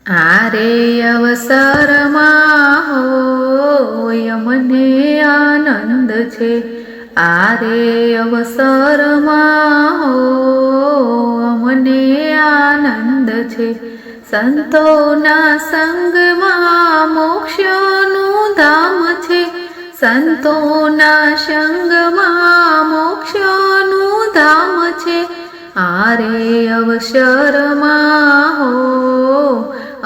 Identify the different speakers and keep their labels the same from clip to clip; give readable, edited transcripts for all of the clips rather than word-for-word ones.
Speaker 1: આરે અવસરમાં હોય મને આનંદ છે, આરે અવસરમાં હો મને આનંદ છે, સંતોના સંગમાં મોક્ષનું ધામ છે, સંતોના સંગમાં મોક્ષનું ધામ છે, આરે અવસરમાં હો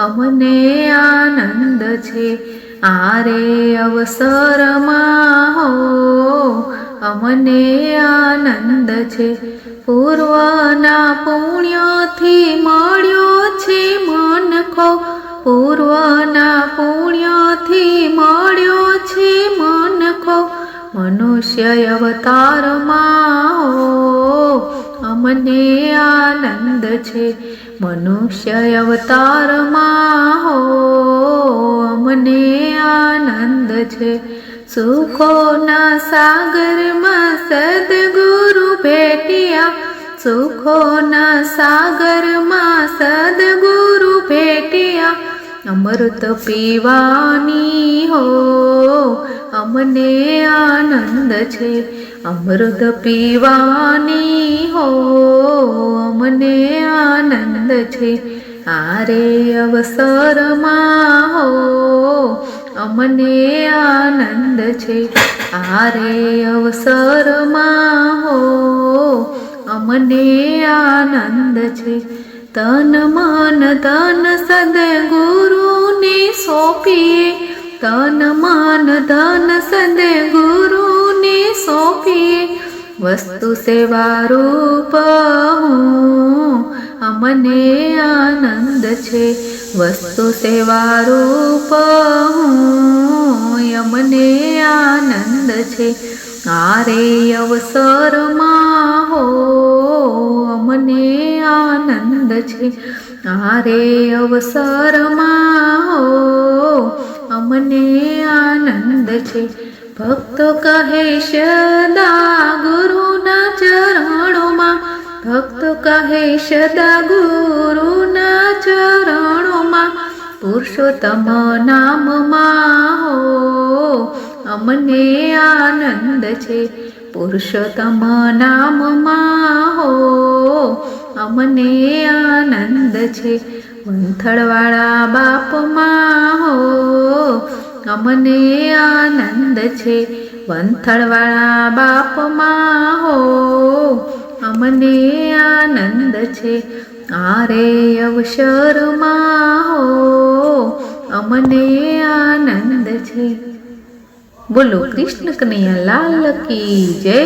Speaker 1: અમને આનંદ છે, આરે અવસરમાં હો અમને આનંદ છે, પૂર્વના પુણ્યથી મળ્યો છે મનખો, પૂર્વના પુણ્યથી મળ્યો છે મનખો, મનુષ્ય અવતારમાં હો અમને આનંદ છે, મનુષ્ય અવતારમાં હો અમને આનંદ છે, સુખોના સાગરમાં સદગુરુ ભેટ્યા, સુખોના સાગરમાં સદગુરુ ભેટ્યા, અમૃત પીવાની હો અમને આનંદ છે, અમૃત પીવાની હો અમને આનંદ છે, આરે અવસરમાં હો અમને આનંદ છે, આરે અવસરમાં હો અમને આનંદ છે, તન મન ધન સદગુરુને સોંપીએ, તન મન ધન સદગુરુને સોંપીએ, વસ્તુ સેવા રૂપ હું અમને આનંદ છે, વસ્તુ સેવા રૂપ હું અમને આનંદ છે, આરે અવસરમાં હો અમને આનંદ છે, આરે અવસરમાં હો અમને આનંદ છે, ભક્તો કહે સદા ગુરુના ચરણોમાં, ભક્તો કહે સદા ગુરુના ચરણોમાં, પુરુષોત્તમ નામમાં હો અમને આનંદ છે, પુરુષોત્તમ નામમાં હો અમને આનંદ છે, વંથળવાળા બાપમાં હો અમને આનંદ છે, વંથળવાળા બાપમાં હો અમને આનંદ છે, આરે અવસરમાં હો અમને આનંદ છે। બોલો કૃષ્ણ કનૈયા લાલ કી જય।